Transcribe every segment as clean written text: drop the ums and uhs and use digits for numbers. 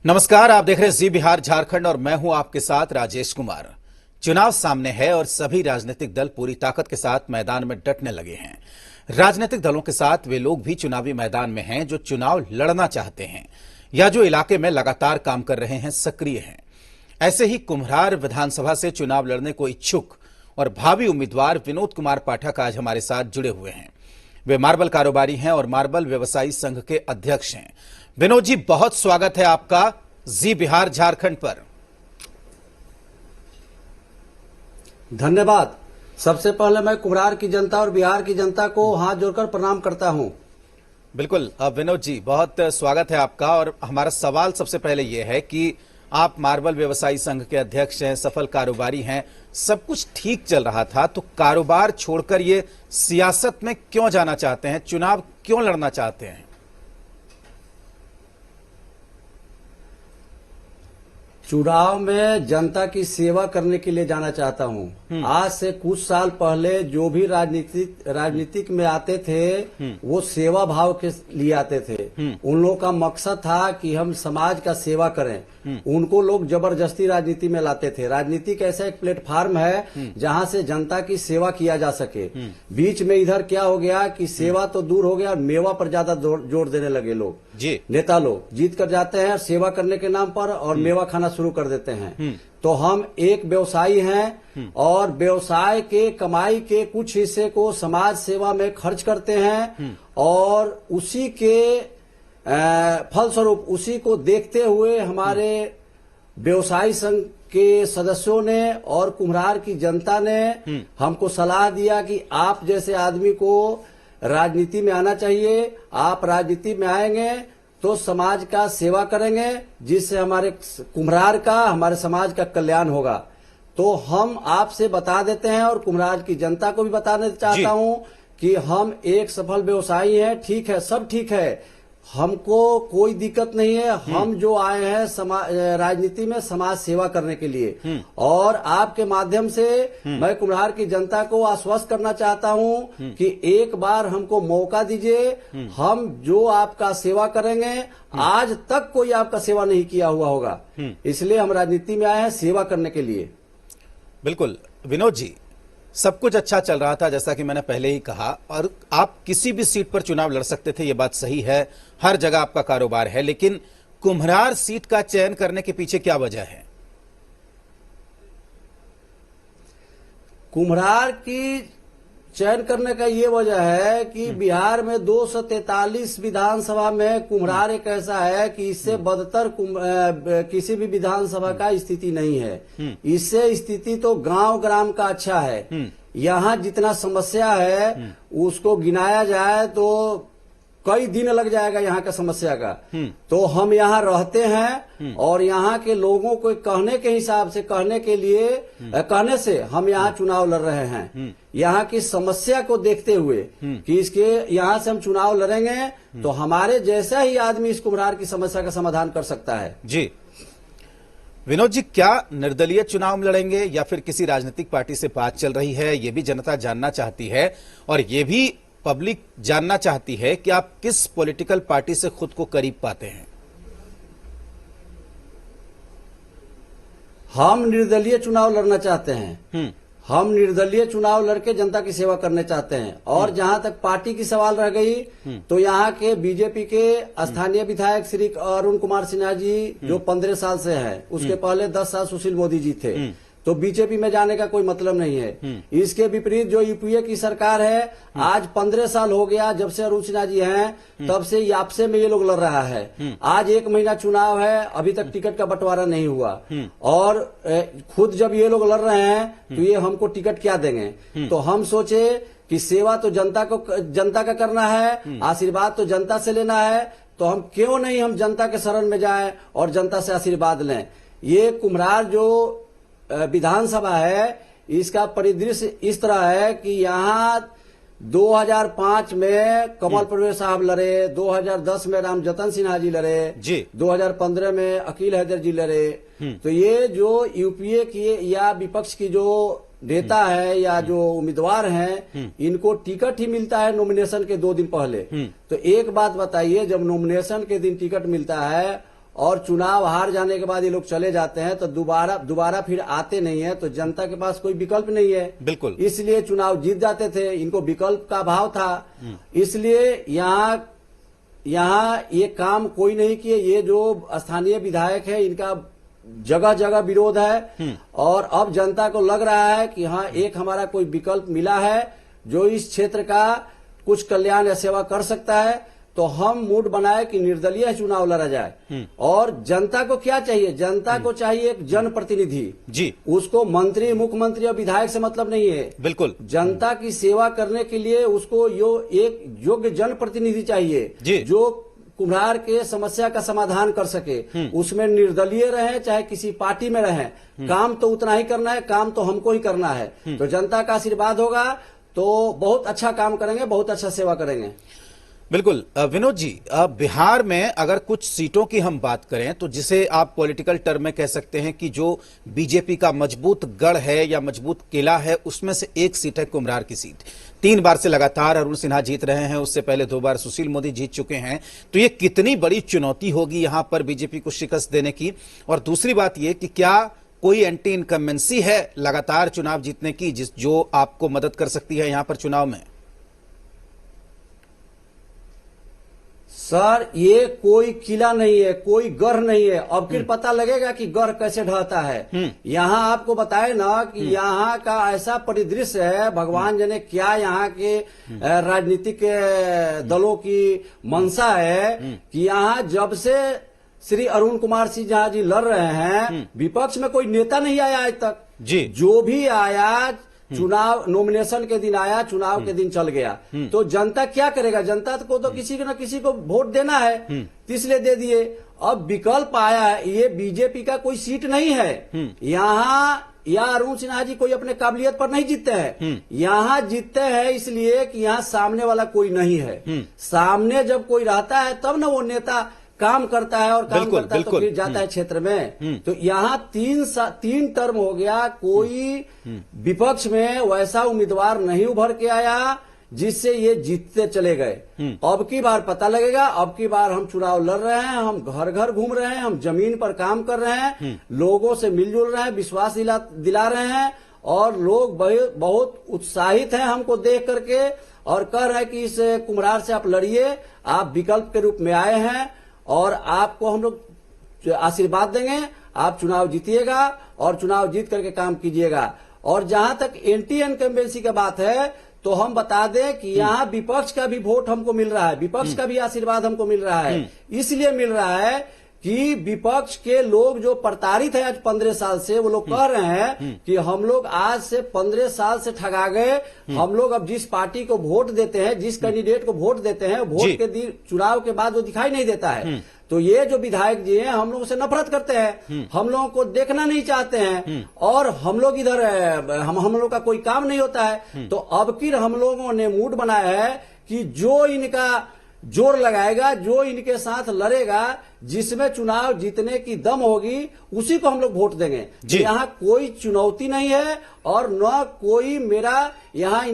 नमस्कार, आप देख रहे हैं जी बिहार झारखंड और मैं हूं आपके साथ राजेश कुमार। चुनाव सामने है और सभी राजनीतिक दल पूरी ताकत के साथ मैदान में डटने लगे हैं। राजनीतिक दलों के साथ वे लोग भी चुनावी मैदान में हैं जो चुनाव लड़ना चाहते हैं या जो इलाके में लगातार काम कर रहे हैं, सक्रिय हैं। ऐसे ही कुम्हरार विधानसभा से चुनाव लड़ने को इच्छुक और भावी उम्मीदवार विनोद कुमार पाठक आज हमारे साथ जुड़े हुए हैं। वे मार्बल कारोबारी हैं और मार्बल व्यवसायी संघ के अध्यक्ष हैं। विनोद जी, बहुत स्वागत है आपका जी बिहार झारखंड पर। धन्यवाद। सबसे पहले मैं कुम्हरार की जनता और बिहार की जनता को हाथ जोड़कर प्रणाम करता हूं। बिल्कुल विनोद जी, बहुत स्वागत है आपका। और हमारा सवाल सबसे पहले यह है कि आप मार्बल व्यवसायी संघ के अध्यक्ष हैं, सफल कारोबारी हैं, सब कुछ ठीक चल रहा था, तो कारोबार छोड़कर ये सियासत में क्यों जाना चाहते हैं, चुनाव क्यों लड़ना चाहते हैं? चुनाव में जनता की सेवा करने के लिए जाना चाहता हूं। आज से कुछ साल पहले जो भी राजनीतिक में आते थे वो सेवा भाव के लिए आते थे। उन लोगों का मकसद था कि हम समाज का सेवा करें। उनको लोग जबरदस्ती राजनीति में लाते थे। राजनीति ऐसा एक प्लेटफार्म है जहां से जनता की सेवा किया जा सके। बीच में इधर क्या हो गया कि सेवा तो दूर हो गया, मेवा पर ज्यादा जोर देने लगे लोग जी। नेता लोग जीत कर जाते हैं सेवा करने के नाम पर और मेवा खाना शुरू कर देते हैं। तो हम एक व्यवसायी हैं और व्यवसाय के कमाई के कुछ हिस्से को समाज सेवा में खर्च करते हैं और उसी के फलस्वरूप उसी को देखते हुए हमारे व्यवसायी संघ के सदस्यों ने और कुम्हरार की जनता ने हमको सलाह दिया कि आप जैसे आदमी को राजनीति में आना चाहिए। आप राजनीति में आएंगे तो समाज का सेवा करेंगे, जिससे हमारे कुम्हरार का, हमारे समाज का कल्याण होगा। तो हम आपसे बता देते हैं और कुम्हरार की जनता को भी बताना चाहता हूं कि हम एक सफल व्यवसायी हैं। ठीक है, सब ठीक है, हमको कोई दिक्कत नहीं है। हम जो आए हैं राजनीति में समाज सेवा करने के लिए और आपके माध्यम से मैं कुम्हरार की जनता को आश्वस्त करना चाहता हूं कि एक बार हमको मौका दीजिए, हम जो आपका सेवा करेंगे। आज तक कोई आपका सेवा नहीं किया हुआ होगा, इसलिए हम राजनीति में आए हैं सेवा करने के लिए। बिल्कुल विनोद जी, सब कुछ अच्छा चल रहा था जैसा कि मैंने पहले ही कहा, और आप किसी भी सीट पर चुनाव लड़ सकते थे, ये बात सही है, हर जगह आपका कारोबार है। लेकिन कुम्हरार सीट का चयन करने के पीछे क्या वजह है? कुम्हरार की चयन करने का ये वजह है कि बिहार में 243 विधानसभा में कुम्हरार एक ऐसा है कि इससे बदतर किसी भी विधानसभा का स्थिति नहीं है। इससे स्थिति तो गांव ग्राम का अच्छा है। यहाँ जितना समस्या है उसको गिनाया जाए तो कई दिन लग जाएगा यहाँ का समस्या का। तो हम यहाँ रहते हैं और यहाँ के लोगों को कहने के हिसाब से कहने से हम यहाँ चुनाव लड़ रहे हैं। यहाँ की समस्या को देखते हुए कि इसके यहाँ से हम चुनाव लड़ेंगे तो हमारे जैसा ही आदमी इस कुम्हरार की समस्या का समाधान कर सकता है। जी विनोद जी, क्या निर्दलीय चुनाव लड़ेंगे या फिर किसी राजनीतिक पार्टी से बात चल रही है? ये भी जनता जानना चाहती है और ये भी पब्लिक जानना चाहती है कि आप किस पॉलिटिकल पार्टी से खुद को करीब पाते हैं। हम निर्दलीय चुनाव लड़ना चाहते हैं। हम निर्दलीय चुनाव लड़के जनता की सेवा करने चाहते हैं। और जहां तक पार्टी की सवाल रह गई तो यहाँ के बीजेपी के स्थानीय विधायक श्री अरुण कुमार सिन्हा जी जो 15 साल से हैं, उसके पहले 10 साल सुशील मोदी जी थे, तो बीजेपी में जाने का कोई मतलब नहीं है। इसके विपरीत जो यूपीए की सरकार है, आज 15 साल हो गया जब से अरुण सिन्हा जी हैं, तब से यापसे में ये लोग लड़ रहा है। आज 1 महीना चुनाव है, अभी तक टिकट का बंटवारा नहीं हुआ और खुद जब ये लोग लड़ रहे हैं तो ये हमको टिकट क्या देंगे। तो हम सोचे कि सेवा तो जनता का करना है, आशीर्वाद तो जनता से लेना है, तो हम क्यों नहीं हम जनता के शरण में जाएं और जनता से आशीर्वाद लें। ये कुम्हरार जो विधानसभा है, इसका परिदृश्य इस तरह है कि यहाँ 2005 में कमल प्रवेश साहब लड़े, 2010 में राम जतन सिन्हा जी लड़े जी, 2015 में अकील हैदर जी लड़े। तो ये जो यूपीए की या विपक्ष की जो नेता है या जो उम्मीदवार हैं, इनको टिकट ही मिलता है नॉमिनेशन के 2 दिन पहले। तो एक बात बताइए, जब नॉमिनेशन के दिन टिकट मिलता है और चुनाव हार जाने के बाद ये लोग चले जाते हैं तो दोबारा फिर आते नहीं है, तो जनता के पास कोई विकल्प नहीं है। बिल्कुल। इसलिए चुनाव जीत जाते थे, इनको विकल्प का अभाव था। इसलिए यहाँ ये काम कोई नहीं किए। ये जो स्थानीय विधायक है इनका जगह जगह विरोध है, और अब जनता को लग रहा है कि हाँ, एक हमारा कोई विकल्प मिला है जो इस क्षेत्र का कुछ कल्याण या सेवा कर सकता है, तो हम मूड बनाए कि निर्दलीय चुनाव लड़ा जाए। और जनता को क्या चाहिए? जनता को चाहिए एक जनप्रतिनिधि जी। उसको मंत्री, मुख्यमंत्री और विधायक से मतलब नहीं है। बिल्कुल। जनता की सेवा करने के लिए उसको एक योग्य जनप्रतिनिधि चाहिए जो कुम्हार के समस्या का समाधान कर सके। उसमें निर्दलीय रहे चाहे किसी पार्टी में रहे, काम तो उतना ही करना है, काम तो हमको ही करना है। तो जनता का आशीर्वाद होगा तो बहुत अच्छा काम करेंगे, बहुत अच्छा सेवा करेंगे। बिल्कुल। विनोद जी, बिहार में अगर कुछ सीटों की हम बात करें तो जिसे आप पॉलिटिकल टर्म में कह सकते हैं कि जो बीजेपी का मजबूत गढ़ है या मजबूत किला है, उसमें से एक सीट है कुम्हार की सीट। 3 बार से लगातार अरुण सिन्हा जीत रहे हैं, उससे पहले 2 बार सुशील मोदी जीत चुके हैं। तो ये कितनी बड़ी चुनौती होगी यहां पर बीजेपी को शिकस्त देने की? और दूसरी बात ये कि क्या कोई एंटी इनकम्बेंसी है लगातार चुनाव जीतने की जो आपको मदद कर सकती है यहां पर चुनाव में? सर, ये कोई किला नहीं है, कोई गढ़ नहीं है। अब फिर पता लगेगा कि गढ़ कैसे ढहता है। यहाँ आपको बताए ना कि यहाँ का ऐसा परिदृश्य है, भगवान जाने क्या यहाँ के राजनीतिक दलों की मंशा है कि यहाँ जब से श्री अरुण कुमार सिन्हा जी लड़ रहे हैं, विपक्ष में कोई नेता नहीं आया आज तक जी। जो भी आया चुनाव नॉमिनेशन के दिन आया, चुनाव के दिन चल गया। तो जनता क्या करेगा? जनता को तो किसी न किसी को वोट देना है, तो इसलिए दे दिए। अब विकल्प आया है, ये बीजेपी का कोई सीट नहीं है यहाँ, या अरुण सिन्हा जी कोई अपने काबिलियत पर नहीं जीतते हैं। यहाँ जीतते हैं इसलिए कि यहाँ सामने वाला कोई नहीं है। सामने जब कोई रहता है तब ना वो नेता काम करता है, और काम करता है तो फिर जाता है क्षेत्र में। तो यहाँ 3 टर्म हो गया, कोई विपक्ष में वैसा उम्मीदवार नहीं उभर के आया जिससे ये जीतते चले गए। अब की बार पता लगेगा। अब की बार हम चुनाव लड़ रहे हैं, हम घर घर घूम रहे हैं, हम जमीन पर काम कर रहे हैं, लोगों से मिलजुल रहे हैं, विश्वास दिला रहे हैं, और लोग बहुत उत्साहित हैं हमको देख करके, और कह रहे हैं कि इस कुम्हार से आप लड़िए, आप विकल्प के रूप में आए हैं और आपको हम लोग आशीर्वाद देंगे, आप चुनाव जीतिएगा और चुनाव जीत करके काम कीजिएगा। और जहां तक एंटी इनकम्बेंसी की बात है तो हम बता दें कि यहाँ विपक्ष का भी वोट हमको मिल रहा है, विपक्ष का भी आशीर्वाद हमको मिल रहा है। इसलिए मिल रहा है कि विपक्ष के लोग जो प्रताड़ित है आज 15 साल से, वो लोग कह रहे हैं कि हम लोग आज से 15 साल से ठगा गए। हम लोग अब जिस पार्टी को वोट देते हैं, जिस कैंडिडेट को वोट देते हैं, वोट के दिन चुनाव के बाद वो दिखाई नहीं देता है। तो ये जो विधायक जी हैं हम लोगों से नफरत करते हैं, हम लोगों को देखना नहीं चाहते हैं, और हम लोग इधर हम लोग का कोई काम नहीं होता है। तो अब की हम लोगों ने मूड बनाया है कि जो इनका जोर लगाएगा, जो इनके साथ लड़ेगा, जिसमें चुनाव जीतने की दम होगी, उसी को हम लोग वोट देंगे। तो यहाँ कोई चुनौती नहीं है और न कोई मेरा यहाँ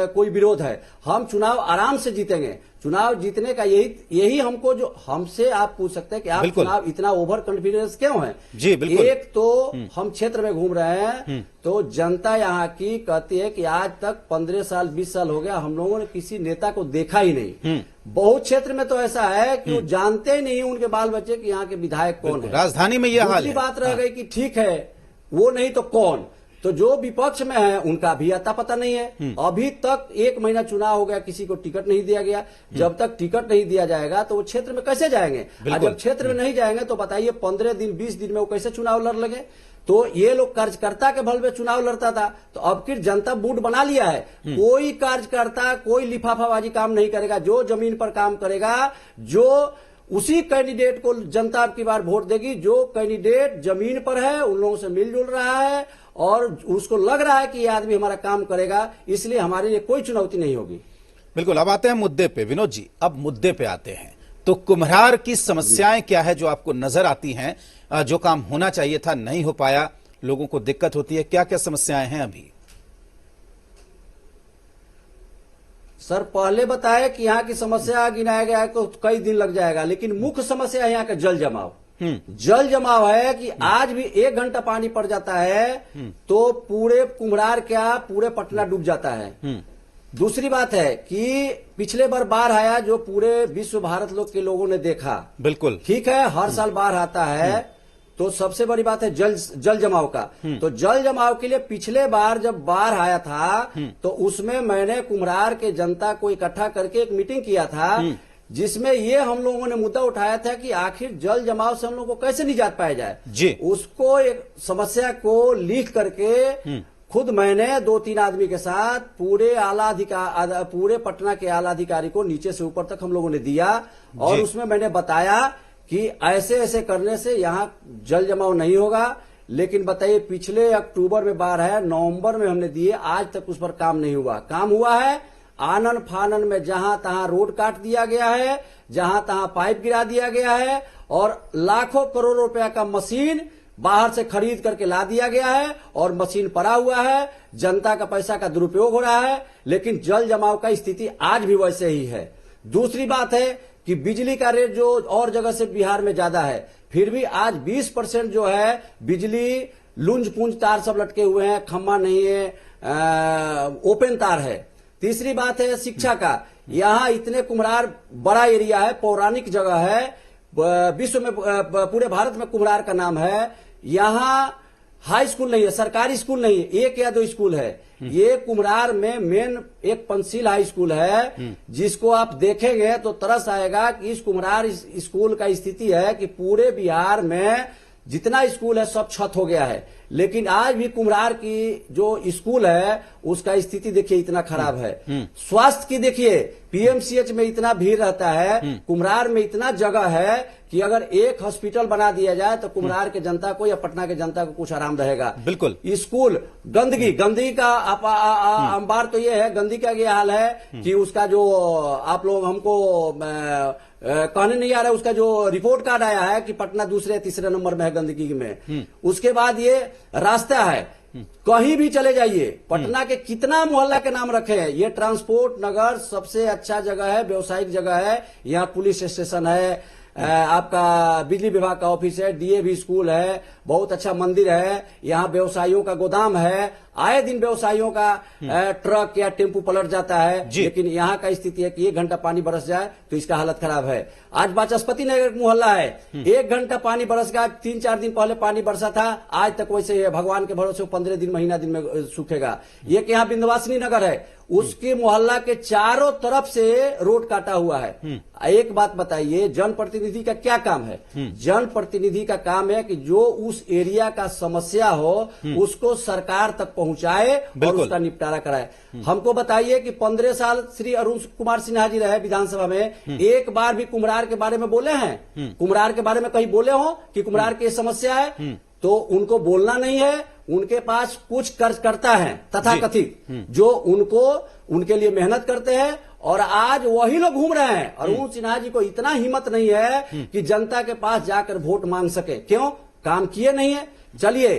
कोई विरोध है। हम चुनाव आराम से जीतेंगे। चुनाव जीतने का यही हमको, जो हमसे आप पूछ सकते हैं कि आप चुनाव इतना ओवर कॉन्फिडेंस क्यों है? जी बिल्कुल। एक तो हम क्षेत्र में घूम रहे हैं, तो जनता यहाँ की कहती है कि आज तक 15 साल 20 साल हो गया, हम लोगों ने किसी नेता को देखा ही नहीं। बहुत क्षेत्र में तो ऐसा है कि वो जानते ही नहीं उनके बाल बच्चे कि यहाँ के विधायक कौन है। राजधानी में यह हाल है। बात रह गई कि ठीक है वो नहीं तो कौन। तो जो विपक्ष में है उनका भी अता पता नहीं है। अभी तक 1 महीना चुनाव हो गया, किसी को टिकट नहीं दिया गया। जब तक टिकट नहीं दिया जाएगा तो वो क्षेत्र में कैसे जाएंगे? और जब क्षेत्र में नहीं जाएंगे तो बताइए 15 दिन 20 दिन में वो कैसे चुनाव लड़ लगे? तो ये लोग कार्यकर्ता के बल में चुनाव लड़ता था, तो अब फिर जनता बूट बना लिया है। कोई कार्यकर्ता कोई लिफाफाबाजी काम नहीं करेगा, जो जमीन पर काम करेगा, जो उसी कैंडिडेट को जनता अब की बार वोट देगी जो कैंडिडेट जमीन पर है, उन लोगों से मिलजुल रहा है और उसको लग रहा है कि ये आदमी हमारा काम करेगा, इसलिए हमारे लिए कोई चुनौती नहीं होगी। बिल्कुल। अब आते हैं मुद्दे पे। विनोद जी, अब मुद्दे पे आते हैं। तो कुम्हार की समस्याएं क्या है जो आपको नजर आती हैं? जो काम होना चाहिए था नहीं हो पाया, लोगों को दिक्कत होती है, क्या क्या समस्याएं हैं अभी? सर पहले बताए कि यहाँ की समस्या गिनाया गया है तो कई दिन लग जाएगा, लेकिन मुख्य समस्या है यहाँ का जल जमाव। जल जमाव है कि आज भी 1 घंटा पानी पड़ जाता है तो पूरे कुम्हरार क्या पूरे पटना डूब जाता है। दूसरी बात है कि पिछले बार बाढ़ आया जो पूरे विश्व भारत लोग के लोगों ने देखा। बिल्कुल ठीक है, हर साल बाढ़ आता है तो सबसे बड़ी बात है जल जमाव का। तो जल जमाव के लिए पिछले बार जब बाढ़ आया था तो उसमें मैंने कुम्हरार के जनता को इकट्ठा करके एक मीटिंग किया था जिसमें ये हम लोगों ने मुद्दा उठाया था कि आखिर जल जमाव से हम लोग को कैसे निजात पाया जाए जी। उसको एक समस्या को लिख करके खुद मैंने 2-3 आदमी के साथ पूरे पटना के आला अधिकारी को नीचे से ऊपर तक हम लोगों ने दिया और उसमें मैंने बताया कि ऐसे ऐसे करने से यहाँ जल जमाव नहीं होगा। लेकिन बताइए पिछले अक्टूबर में बाढ़ है, नवंबर में हमने दिए, आज तक उस पर काम नहीं हुआ। काम हुआ है आनन फानन में, जहां तहां रोड काट दिया गया है, जहां तहां पाइप गिरा दिया गया है और लाखों करोड़ों रुपया का मशीन बाहर से खरीद करके ला दिया गया है और मशीन पड़ा हुआ है। जनता का पैसा का दुरुपयोग हो रहा है, लेकिन जल जमाव का स्थिति आज भी वैसे ही है। दूसरी बात है कि बिजली का रेट जो और जगह से बिहार में ज्यादा है, फिर भी आज 20% जो है बिजली लुंज पुंज तार सब लटके हुए हैं, खम्मा नहीं है, ओपन तार है। तीसरी बात है शिक्षा का, यहाँ इतने कुम्हरार बड़ा एरिया है, पौराणिक जगह है, विश्व में पूरे भारत में कुम्हरार का नाम है। यहाँ हाई स्कूल नहीं है, सरकारी स्कूल नहीं है, 1 या 2 स्कूल है। ये कुम्हरार में मेन एक पंचशील हाई स्कूल है जिसको आप देखेंगे तो तरस आएगा कि इस कुम्हरार स्कूल का स्थिति है कि पूरे बिहार में जितना स्कूल है सब छत हो गया है, लेकिन आज भी कुम्हरार की जो स्कूल है उसका स्थिति देखिए इतना खराब है। स्वास्थ्य की देखिए पीएमसीएच में इतना भीड़ रहता है, कुम्हरार में इतना जगह है कि अगर एक हॉस्पिटल बना दिया जाए तो कुम्हरार के जनता को या पटना के जनता को कुछ आराम रहेगा। बिल्कुल। स्कूल गंदगी का अंबार तो ये है, गंदगी का ये हाल है कि उसका जो आप लोग हमको कहने नहीं आ रहा है, उसका जो रिपोर्ट कार्ड आया है कि पटना दूसरे या तीसरे नंबर में है गंदगी में। उसके बाद ये रास्ता है, कहीं भी चले जाइए पटना के कितना मोहल्ला के नाम रखे हैं। ये ट्रांसपोर्ट नगर सबसे अच्छा जगह है, व्यवसायिक जगह है, यहाँ पुलिस स्टेशन है, आपका बिजली विभाग का ऑफिस है, डीएवी स्कूल है, बहुत अच्छा मंदिर है, यहाँ व्यवसायियों का गोदाम है, आए दिन व्यवसायियों का ट्रक या टेम्पू पलट जाता है। लेकिन यहाँ का स्थिति है कि 1 घंटा पानी बरस जाए तो इसका हालत खराब है। आज वाचस्पति नगर मोहल्ला है, 1 घंटा पानी बरस गया, 3-4 दिन पहले पानी बरसा था, आज तक वैसे ही है, भगवान के भरोसे 15 दिन महीना दिन में सूखेगा। ये कि यहाँ विंध्यवासिनी नगर है, उसके मोहल्ला के चारों तरफ से रोड काटा हुआ है। एक बात बताइए, जनप्रतिनिधि का क्या काम है? जनप्रतिनिधि का काम है कि जो उस एरिया का समस्या हो उसको सरकार तक पहुंचाए और उसका निपटारा कराए। हमको बताइए कि 15 साल श्री अरुण कुमार सिन्हा जी रहे विधानसभा में, एक बार भी कुम्हरार के बारे में बोले हैं? कुम्हरार के बारे में कहीं बोले हो कि कुम्हरार की समस्या है? तो उनको बोलना नहीं है, उनके पास कुछ करता है तथाकथित जो उनके लिए मेहनत करते हैं और आज वही लोग घूम रहे हैं। अरुण सिन्हा जी को इतना हिम्मत नहीं है कि जनता के पास जाकर वोट मांग सके। क्यों? काम किए नहीं है। चलिए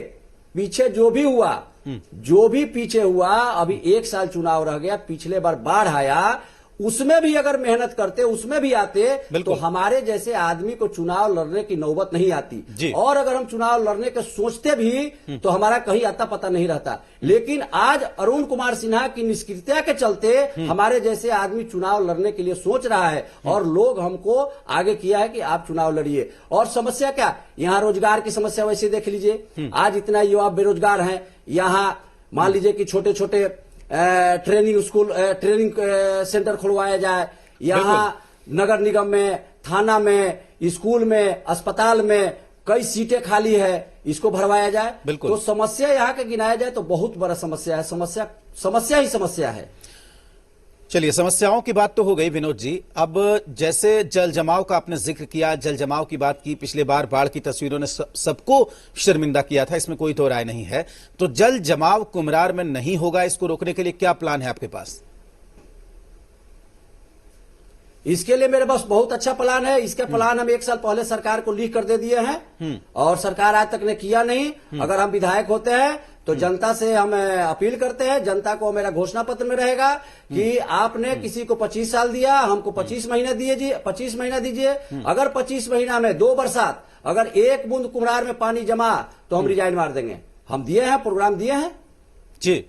पीछे जो भी पीछे हुआ, अभी 1 साल चुनाव रह गया, पिछले बार बाढ़ आया, उसमें भी अगर मेहनत करते, उसमें भी आते तो हमारे जैसे आदमी को चुनाव लड़ने की नौबत नहीं आती। और अगर हम चुनाव लड़ने के सोचते भी तो हमारा कहीं आता पता नहीं रहता। लेकिन आज अरुण कुमार सिन्हा की निष्क्रियता के चलते हमारे जैसे आदमी चुनाव लड़ने के लिए सोच रहा है और लोग हमको आगे किया है कि आप चुनाव लड़िए। और समस्या क्या? यहाँ रोजगार की समस्या वैसे देख लीजिए, आज इतना युवा बेरोजगार हैं। यहाँ मान लीजिए कि छोटे छोटे ट्रेनिंग सेंटर खुलवाया जाए, यहाँ नगर निगम में, थाना में, स्कूल में, अस्पताल में कई सीटें खाली है, इसको भरवाया जाए। तो समस्या यहाँ के गिनाया जाए तो बहुत बड़ा समस्या है। समस्या ही समस्या है। चलिए, समस्याओं की बात तो हो गई विनोद जी। अब जैसे जल जमाव का आपने जिक्र किया, जल जमाव की बात की, पिछले बार बाढ़ की तस्वीरों ने सबको शर्मिंदा किया था, इसमें कोई तो राय नहीं है। तो जल जमाव कुम्हरार में नहीं होगा, इसको रोकने के लिए क्या प्लान है आपके पास? इसके लिए मेरे पास बहुत अच्छा प्लान है। इसके प्लान हम 1 साल पहले सरकार को लिख कर दे दिए हैं और सरकार आज तक ने किया नहीं। अगर हम विधायक होते हैं तो जनता से हम अपील करते हैं, जनता को मेरा घोषणा पत्र में रहेगा कि आपने किसी को 25 साल दिया, हमको 25 महीना दीजिए, 25 महीना दीजिए। अगर 25 महीना में 2 बरसात अगर 1 बूंद कुम्हरार में पानी जमा तो हम रिजाइन मार देंगे। हम दिए हैं, प्रोग्राम दिए हैं जी।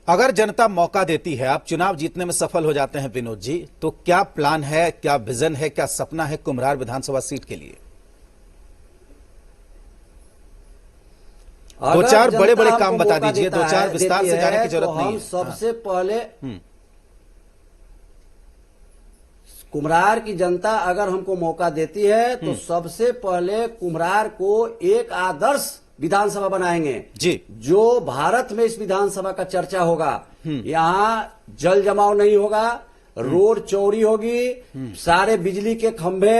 अगर जनता मौका देती है, आप चुनाव जीतने में सफल हो जाते हैं विनोद जी, तो क्या प्लान है, क्या विजन है, क्या सपना है कुम्हरार विधानसभा सीट के लिए? दो चार बड़े बड़े काम बता दीजिए, 2-4 विस्तार से जाने की जरूरत नहीं है। हम सबसे पहले कुम्हरार की जनता अगर हमको मौका देती है तो सबसे पहले कुम्हरार को एक आदर्श विधानसभा बनाएंगे जी, जो भारत में इस विधानसभा का चर्चा होगा। यहाँ जल जमाव नहीं होगा, रोड चौड़ी होगी, सारे बिजली के खंभे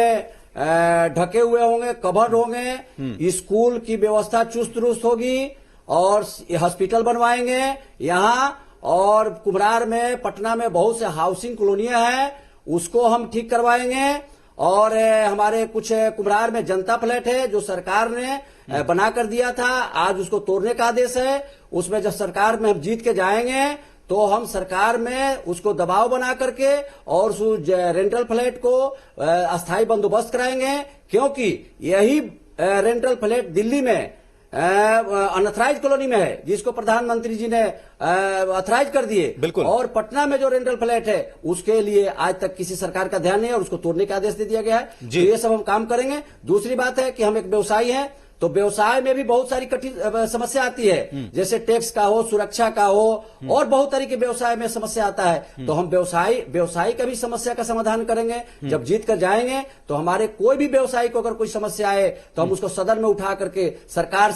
ढके हुए होंगे, कवर्ड होंगे, स्कूल की व्यवस्था चुस्त दुरुस्त होगी और हॉस्पिटल बनवाएंगे यहाँ। और कुम्हरार में, पटना में बहुत से हाउसिंग कॉलोनियां हैं, उसको हम ठीक करवाएंगे। और हमारे कुछ कुम्हरार में जनता फ्लैट है जो सरकार ने बना कर दिया था, आज उसको तोड़ने का आदेश है। उसमें जब सरकार में हम जीत के जाएंगे तो हम सरकार में उसको दबाव बना करके और उस रेंटल फ्लैट को अस्थायी बंदोबस्त कराएंगे, क्योंकि यही रेंटल फ्लैट दिल्ली में अनऑथराइज कॉलोनी में है, जिसको प्रधानमंत्री जी ने अथराइज कर दिए। बिल्कुल। और पटना में जो रेंटल फ्लैट है उसके लिए आज तक किसी सरकार का ध्यान नहीं है और उसको तोड़ने का आदेश दे दिया गया है। तो ये सब हम काम करेंगे। दूसरी बात है कि हम एक व्यवसायी हैं, तो व्यवसाय में भी बहुत सारी कठिन समस्या आती है, जैसे टैक्स का हो, सुरक्षा का हो, और बहुत तरह के व्यवसाय में समस्या आता है। तो हम व्यवसायी का भी समस्या का समाधान करेंगे। जब जीत कर जाएंगे तो हमारे कोई भी व्यवसायी को अगर कोई समस्या आए तो हम उसको सदन में उठा करके सरकार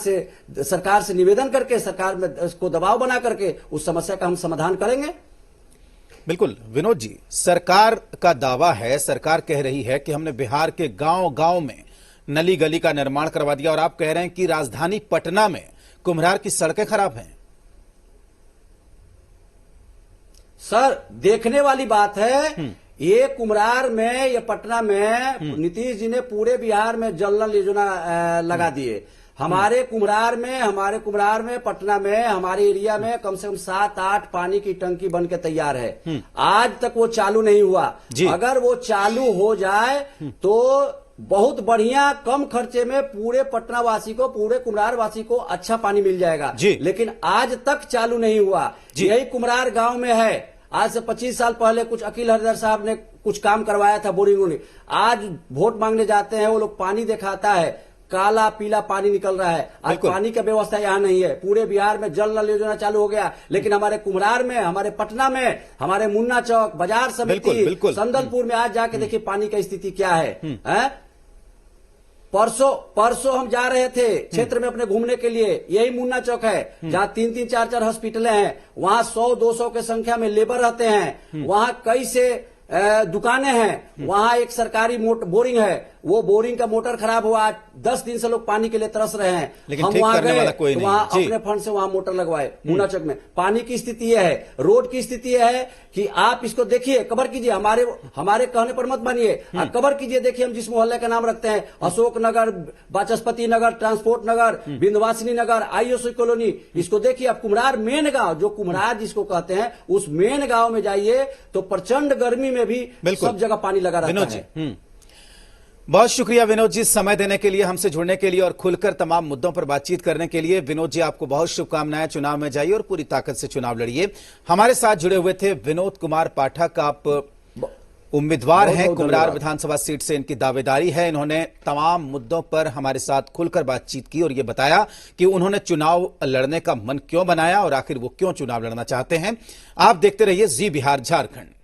से निवेदन करके, सरकार में उसको दबाव बना करके उस समस्या का हम समाधान करेंगे। बिल्कुल विनोद जी, सरकार का दावा है, सरकार कह रही है कि हमने बिहार के गांव गांव में नली गली का निर्माण करवा दिया, और आप कह रहे हैं कि राजधानी पटना में कुम्हरार की सड़कें खराब हैं। सर, देखने वाली बात है, ये कुम्हरार में, ये पटना में नीतीश जी ने पूरे बिहार में जल नल योजना लगा दिए। हमारे कुम्हरार में, पटना में, हमारे एरिया में कम से कम 7-8 पानी की टंकी बन के तैयार है। आज तक वो चालू नहीं हुआ। अगर वो चालू हो जाए तो बहुत बढ़िया, कम खर्चे में पूरे पटना वासी को, पूरे कुम्हरार वासी को अच्छा पानी मिल जाएगा। लेकिन आज तक चालू नहीं हुआ। यही कुम्हरार गांव में है। आज से 25 साल पहले कुछ अकील हरिदर साहब ने कुछ काम करवाया था, बोरिंग। आज वोट मांगने जाते हैं, वो लोग पानी दिखाता है, काला पीला पानी निकल रहा है। आज पानी का व्यवस्था यहाँ नहीं है। पूरे बिहार में जल नल योजना चालू हो गया, लेकिन हमारे कुम्हरार में, हमारे पटना में, हमारे मुन्ना चौक, बाजार समिति, संदलपुर में आज जाके देखिए पानी की स्थिति क्या है। परसों हम जा रहे थे क्षेत्र में अपने घूमने के लिए, यही मुन्ना चौक है जहाँ 3-3, 4-4 हॉस्पिटलें हैं। वहाँ 100-200 के संख्या में लेबर रहते हैं। वहाँ कई से दुकानें हैं। वहाँ एक सरकारी बोरिंग है, वो बोरिंग का मोटर खराब हुआ, 10 दिन से लोग पानी के लिए तरस रहे हैं। हम वहाँ गए तो वहाँ अपने फंड से वहाँ मोटर लगवाए। मुन्ना चौक में पानी की स्थिति यह है, रोड की स्थिति यह है कि आप इसको देखिए, कवर कीजिए, हमारे कहने पर मत मानिए, आप कवर कीजिए। देखिए हम जिस मोहल्ले का नाम रखते हैं, अशोक नगर, वाचस्पति नगर, ट्रांसपोर्ट नगर, विंध्यवासिनी नगर, आईओसी कॉलोनी, इसको देखिए आप। कुम्हरार मेन गांव, जो कुम्हरार जिसको कहते हैं, उस मेन गांव में जाइए तो प्रचंड गर्मी में भी सब जगह पानी लगा रहता है। बहुत शुक्रिया विनोद जी, समय देने के लिए, हमसे जुड़ने के लिए और खुलकर तमाम मुद्दों पर बातचीत करने के लिए। विनोद जी, आपको बहुत शुभकामनाएं। चुनाव में जाइए और पूरी ताकत से चुनाव लड़िए। हमारे साथ जुड़े हुए थे विनोद कुमार पाठक। आप उम्मीदवार हैं कुम्हरार विधानसभा सीट से, इनकी दावेदारी है। इन्होंने तमाम मुद्दों पर हमारे साथ खुलकर बातचीत की और ये बताया कि उन्होंने चुनाव लड़ने का मन क्यों बनाया और आखिर वो क्यों चुनाव लड़ना चाहते हैं। आप देखते रहिए जी बिहार झारखंड।